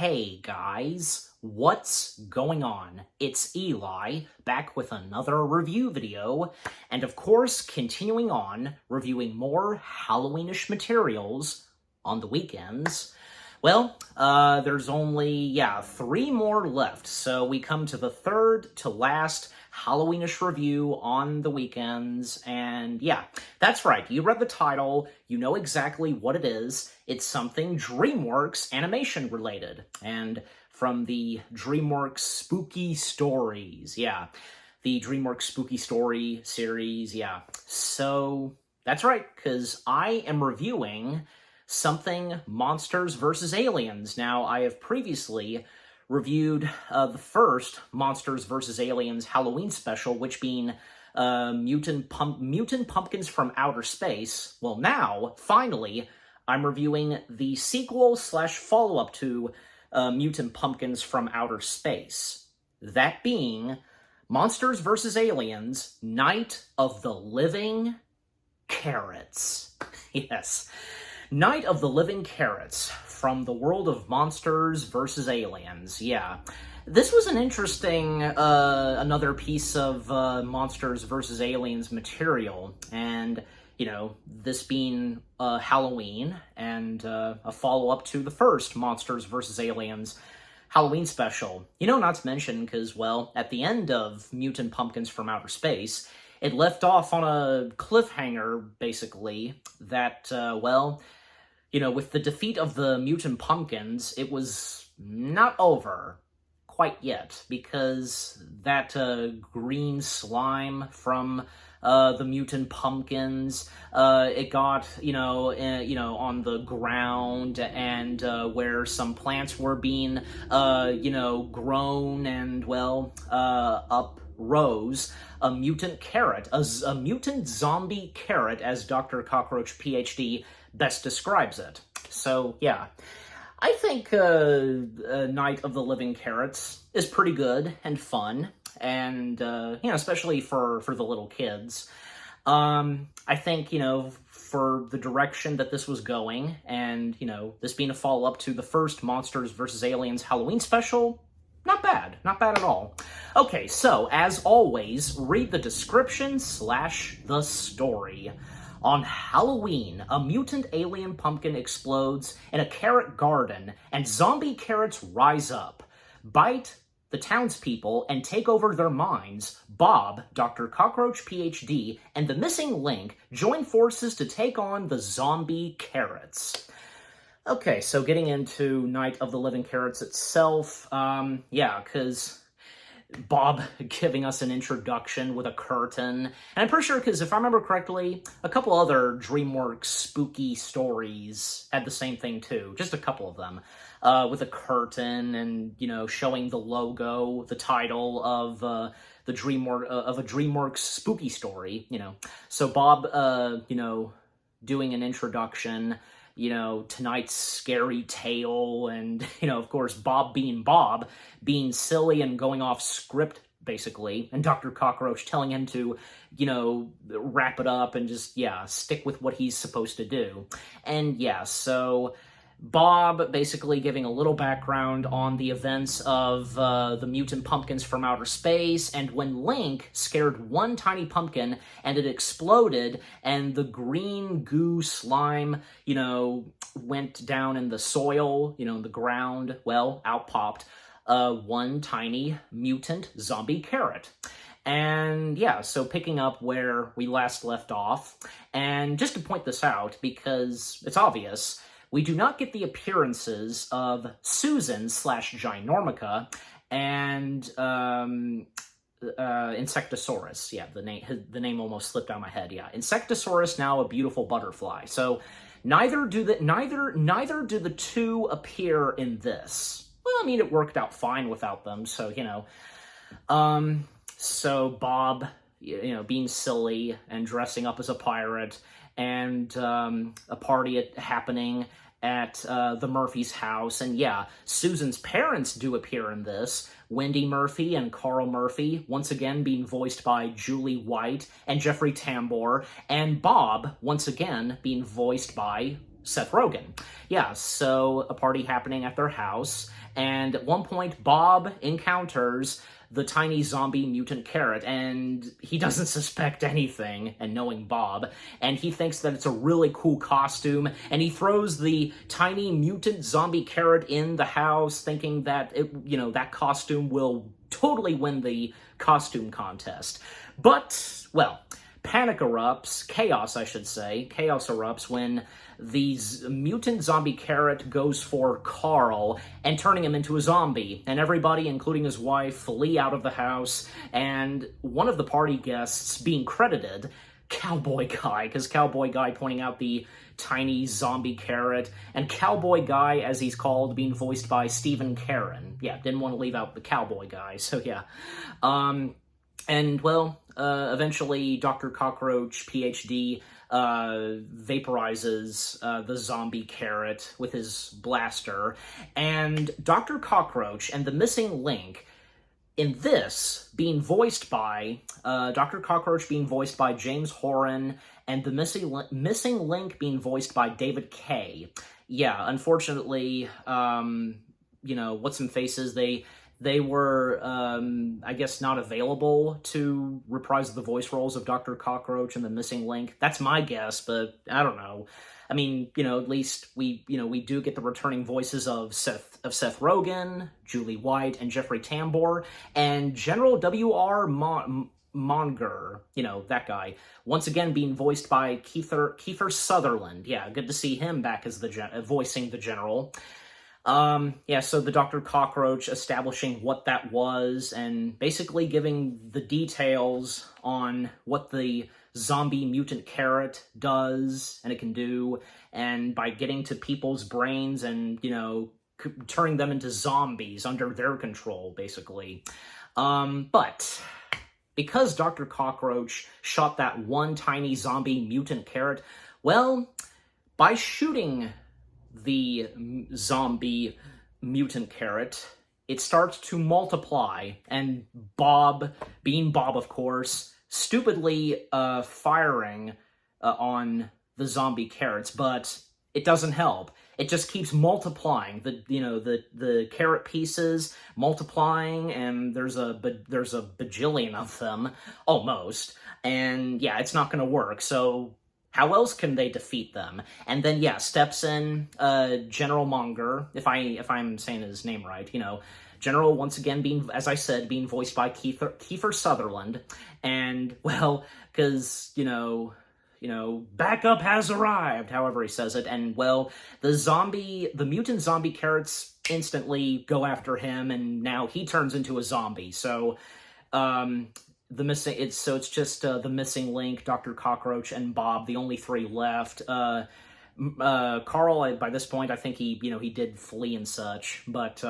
Hey guys, what's going on? It's Eli, back with another review video, and of course, continuing on, reviewing more Halloweenish materials on the weekends. Well, there's only, 3 more left, so we come to the third to last Halloweenish review on the weekends, and yeah, that's right, you read the title, you know exactly what it is. It's something DreamWorks animation related, and from the DreamWorks Spooky Stories, the DreamWorks Spooky Story series, So, that's right, because I am reviewing something Monsters vs. Aliens. Now, I have previously reviewed the first Monsters vs. Aliens Halloween special, which being Mutant Pumpkins from Outer Space. Well, now, finally, I'm reviewing the sequel slash follow-up to Mutant Pumpkins from Outer Space. That being Monsters vs. Aliens Night of the Living Carrots. Yes. Night of the Living Carrots, from the world of Monsters vs. Aliens, This was an interesting, another piece of Monsters vs. Aliens material, and, this being Halloween, and a follow-up to the first Monsters vs. Aliens Halloween special. Not to mention, because, well, at the end of Mutant Pumpkins from Outer Space, it left off on a cliffhanger, basically, that, with the defeat of the Mutant Pumpkins, it was not over quite yet, because that green slime from the Mutant Pumpkins, it got, on the ground, and where some plants were being, grown, and, up rose a mutant carrot, a mutant zombie carrot, as Dr. Cockroach PhD best describes it. So, I think Night of the Living Carrots is pretty good and fun, and, especially for the little kids. I think, for the direction that this was going, and, this being a follow-up to the first Monsters vs. Aliens Halloween special, not bad at all. Okay, so, as always, read the description / the story. On Halloween, a mutant alien pumpkin explodes in a carrot garden, and zombie carrots rise up, bite the townspeople, and take over their minds. Bob, Dr. Cockroach PhD, and the missing link join forces to take on the zombie carrots. Okay, so getting into Night of the Living Carrots itself, because Bob giving us an introduction with a curtain. And I'm pretty sure, because if I remember correctly, a couple other DreamWorks spooky stories had the same thing too. Just a couple of them. With a curtain and, showing the logo, the title of a DreamWorks spooky story, So Bob, doing an introduction, tonight's scary tale, and, of course, Bob, being silly and going off script, basically, and Dr. Cockroach telling him to, wrap it up and just, stick with what he's supposed to do. And, so Bob basically giving a little background on the events of the Mutant Pumpkins from Outer Space, and when Link scared one tiny pumpkin and it exploded, and the green goo slime, went down in the soil, in the ground, out popped one tiny mutant zombie carrot. And so picking up where we last left off, and just to point this out, because it's obvious, we do not get the appearances of Susan / Ginormica and Insectosaurus. The name almost slipped out of my head. Insectosaurus, now a beautiful butterfly. So neither do the two appear in this. Well, I mean, it worked out fine without them. So so Bob, being silly and dressing up as a pirate, and a party happening at the Murphy's house. And Susan's parents do appear in this. Wendy Murphy and Carl Murphy, once again being voiced by Julie White and Jeffrey Tambor. And Bob, once again, being voiced by Seth Rogen. Yeah, so a party happening at their house, and at one point Bob encounters the tiny zombie mutant carrot, and he doesn't suspect anything, and knowing Bob, and he thinks that it's a really cool costume, and he throws the tiny mutant zombie carrot in the house, thinking that, that costume will totally win the costume contest. But, well, panic erupts, chaos erupts when the mutant zombie carrot goes for Carl and turning him into a zombie. And everybody, including his wife, flee out of the house. And one of the party guests being credited, Cowboy Guy, because Cowboy Guy pointing out the tiny zombie carrot, and Cowboy Guy, as he's called, being voiced by Stephen Caron. Yeah, didn't want to leave out the Cowboy Guy, so yeah. And, well, eventually Dr. Cockroach, PhD, vaporizes the zombie carrot with his blaster, and Dr. Cockroach and the missing link in this being voiced by Dr. Cockroach being voiced by James Horan, and the missing link being voiced by David Kay. Yeah, unfortunately, What's Some Faces, they were, I guess, not available to reprise the voice roles of Dr. Cockroach and the missing link. That's my guess, but I don't know. I mean, at least we do get the returning voices of Seth Rogen, Julie White, and Jeffrey Tambor, and General W.R. Monger, that guy, once again being voiced by Kiefer Sutherland. Yeah, good to see him back as voicing the General. So the Dr. Cockroach establishing what that was and basically giving the details on what the zombie mutant carrot does and it can do, and by getting to people's brains and, turning them into zombies under their control, basically. But because Dr. Cockroach shot that one tiny zombie mutant carrot, well, by shooting the zombie mutant carrot, it starts to multiply, and Bob, being Bob of course, stupidly firing on the zombie carrots, but it doesn't help. It just keeps multiplying. The carrot pieces multiplying, and there's a bajillion of them almost, and yeah, it's not going to work. So how else can they defeat them? And then, yeah, steps in General Monger, if I'm saying his name right, General, once again, being, as I said, being voiced by Kiefer Sutherland. And, well, because, backup has arrived, however he says it. And, well, the mutant zombie carrots instantly go after him, and now he turns into a zombie. So, it's just the missing link, Dr. Cockroach, and Bob, the only three left. Carl, by this point, I think he did flee and such, but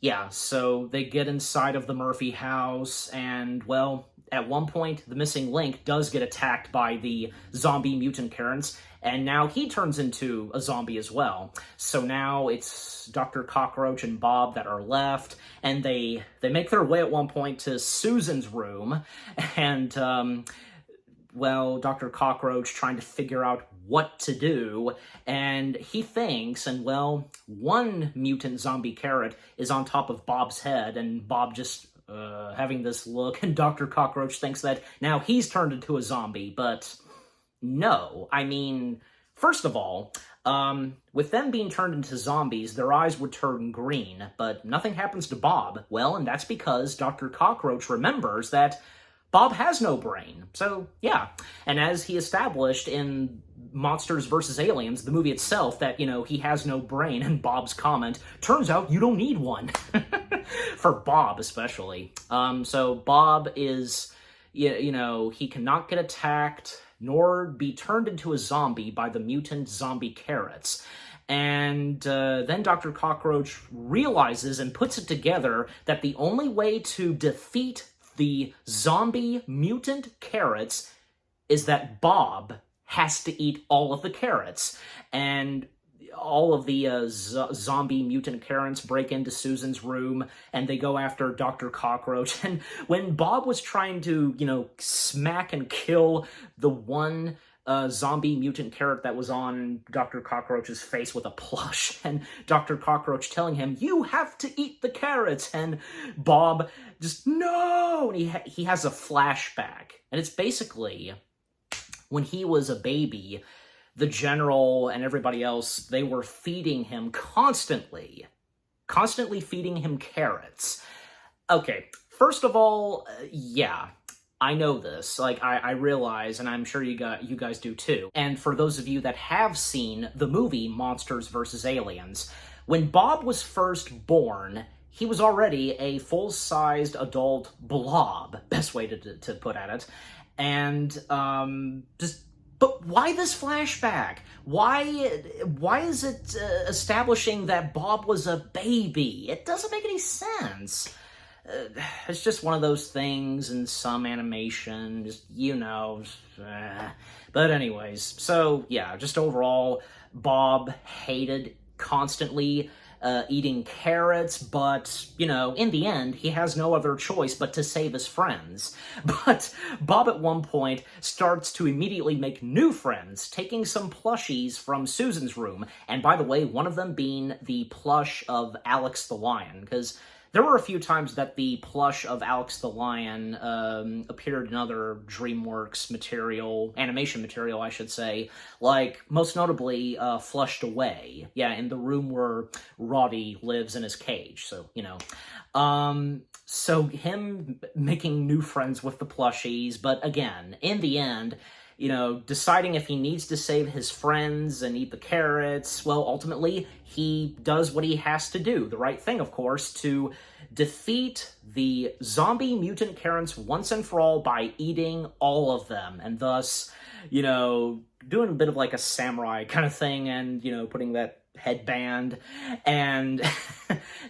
yeah, so they get inside of the Murphy house, and, well, at one point, the missing link does get attacked by the zombie mutant carrots, and now he turns into a zombie as well. So now it's Dr. Cockroach and Bob that are left, and they make their way at one point to Susan's room, and, Dr. Cockroach trying to figure out what to do, and he thinks, and, well, one mutant zombie carrot is on top of Bob's head, and Bob just having this look, and Dr. Cockroach thinks that now he's turned into a zombie, but no. I mean, first of all, with them being turned into zombies, their eyes would turn green, but nothing happens to Bob. Well, and that's because Dr. Cockroach remembers that Bob has no brain. So, yeah. And as he established in Monsters vs. Aliens, the movie itself, that, he has no brain, and Bob's comment, turns out you don't need one. For Bob, especially. So Bob is, he cannot get attacked, nor be turned into a zombie by the mutant zombie carrots. And then Dr. Cockroach realizes and puts it together that the only way to defeat the zombie mutant carrots is that Bob has to eat all of the carrots. And all of the zombie mutant carrots break into Susan's room, and they go after Dr. Cockroach. And when Bob was trying to, smack and kill the one zombie mutant carrot that was on Dr. Cockroach's face with a plush, and Dr. Cockroach telling him, "You have to eat the carrots," and Bob just, "No!" And he has a flashback, and it's basically when he was a baby, the general and everybody else, they were feeding him constantly feeding him carrots. Okay, first of all, yeah, I know this. Like, I realize, and I'm sure you guys do too. And for those of you that have seen the movie Monsters vs. Aliens, when Bob was first born, he was already a full-sized adult blob, best way to put at it. And, but why this flashback? Why is it establishing that Bob was a baby? It doesn't make any sense. It's just one of those things in some animation, just, you know. But anyways, so yeah, just overall, Bob hated constantly eating carrots, but, you know, in the end, he has no other choice but to save his friends. But Bob at one point starts to immediately make new friends, taking some plushies from Susan's room, and by the way, one of them being the plush of Alex the Lion, because there were a few times that the plush of Alex the Lion appeared in other DreamWorks material, animation material, I should say, like, most notably, Flushed Away. Yeah, in the room where Roddy lives in his cage, so, you know. So him making new friends with the plushies, but again, in the end, you know, deciding if he needs to save his friends and eat the carrots, well, ultimately, he does what he has to do. The right thing, of course, to defeat the zombie mutant carrots once and for all by eating all of them, and thus, you know, doing a bit of like a samurai kind of thing, and, you know, putting that headband, and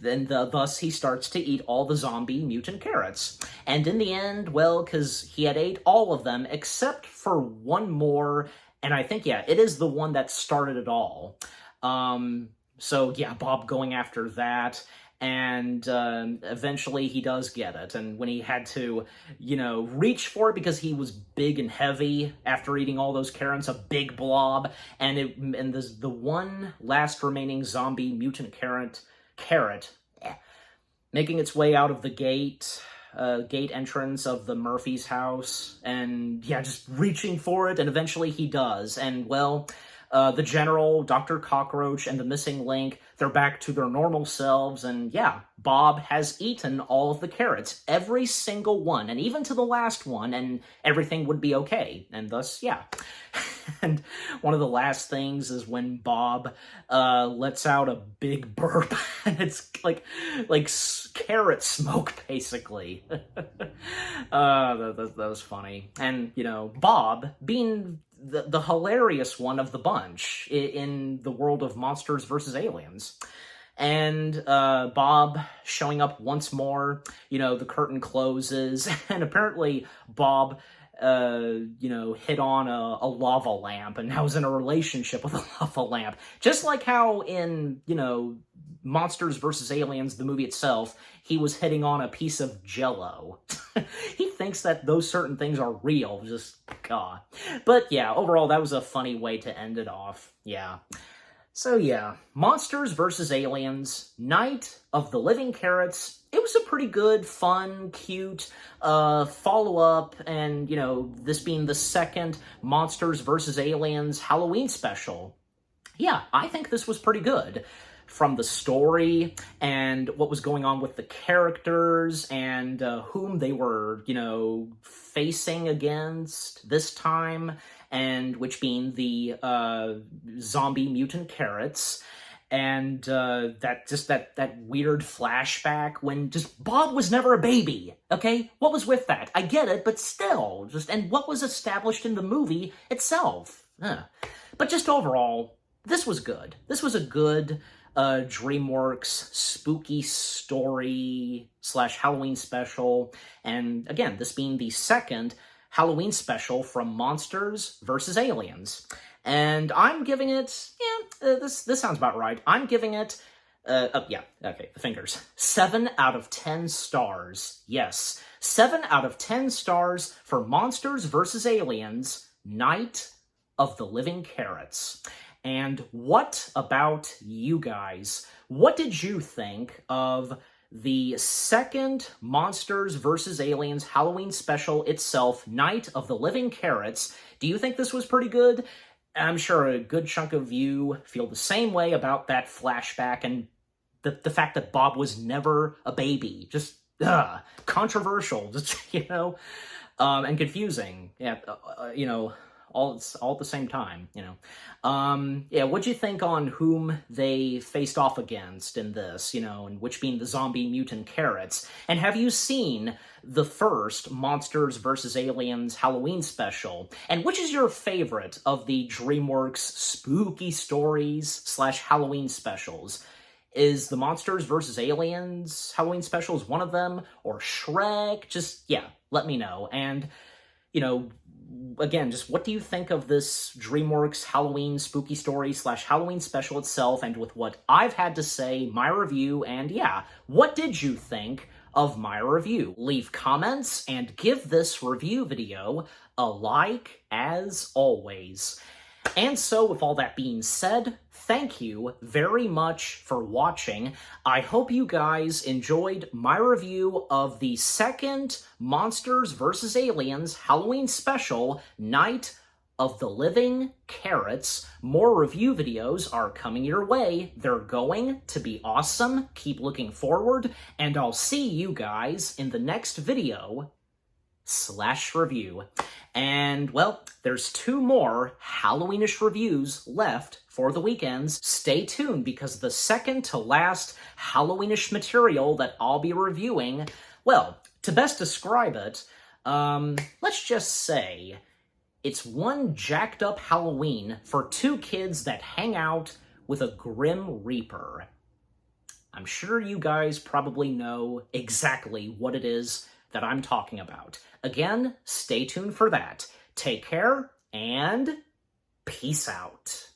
then thus he starts to eat all the zombie mutant carrots. And in the end, well, because he had ate all of them except for one more, and I think, yeah, it is the one that started it all. So yeah, Bob going after that, and eventually he does get it. And when he had to, you know, reach for it because he was big and heavy after eating all those carrots, a big blob, and the one last remaining zombie mutant carrot making its way out of the gate entrance of the Murphy's house, and yeah, just reaching for it, and eventually he does. And well, the General, Dr. Cockroach, and the missing link, they're back to their normal selves, and yeah, Bob has eaten all of the carrots, every single one, and even to the last one, and everything would be okay, and thus, yeah. And one of the last things is when Bob lets out a big burp, and it's like carrot smoke, basically. That was funny. And, you know, Bob, being the hilarious one of the bunch in the world of Monsters vs. Aliens. And Bob showing up once more, you know, the curtain closes, and apparently Bob you know, hit on a lava lamp and now is in a relationship with a lava lamp. Just like how in, you know, Monsters vs. Aliens, the movie itself, he was hitting on a piece of Jell-O. He thinks that those certain things are real, just, God. But yeah, overall, that was a funny way to end it off. Yeah. So yeah, Monsters vs. Aliens, Night of the Living Carrots. It was a pretty good, fun, cute follow-up, and, you know, this being the second Monsters vs. Aliens Halloween special. Yeah, I think this was pretty good. From the story, and what was going on with the characters, and whom they were, you know, facing against this time, and which being the zombie mutant carrots. And that weird flashback when just Bob was never a baby, okay? What was with that? I get it, but still, and what was established in the movie itself. But just overall, this was good. This was a good DreamWorks spooky story / Halloween special. And again, this being the second Halloween special from Monsters vs. Aliens. And I'm giving it, this sounds about right. I'm giving it, yeah, okay, the fingers. 7 out of 10 stars. Yes, 7 out of 10 stars for Monsters vs. Aliens, Night of the Living Carrots. And what about you guys? What did you think of the second Monsters vs. Aliens Halloween special itself, Night of the Living Carrots? Do you think this was pretty good? I'm sure a good chunk of you feel the same way about that flashback and the fact that Bob was never a baby. Just, controversial, just, and confusing. Yeah, all at the same time, Yeah, what'd you think on whom they faced off against in this, and which being the zombie mutant carrots? And have you seen the first Monsters vs. Aliens Halloween special? And which is your favorite of the DreamWorks spooky stories / Halloween specials? Is the Monsters vs. Aliens Halloween specials one of them? Or Shrek? Just, yeah, let me know. And, again, just what do you think of this DreamWorks Halloween spooky story / Halloween special itself, and with what I've had to say, my review, and yeah, what did you think of my review? Leave comments and give this review video a like, as always. And so, with all that being said, thank you very much for watching. I hope you guys enjoyed my review of the second Monsters vs. Aliens Halloween special, Night of the Living Carrots. More review videos are coming your way. They're going to be awesome. Keep looking forward, and I'll see you guys in the next video / review. And, well, there's 2 more Halloweenish reviews left for the weekends. Stay tuned, because the second to last Halloweenish material that I'll be reviewing, well, to best describe it, let's just say it's one jacked up Halloween for 2 kids that hang out with a Grim Reaper. I'm sure you guys probably know exactly what it is that I'm talking about. Again, stay tuned for that. Take care, and peace out.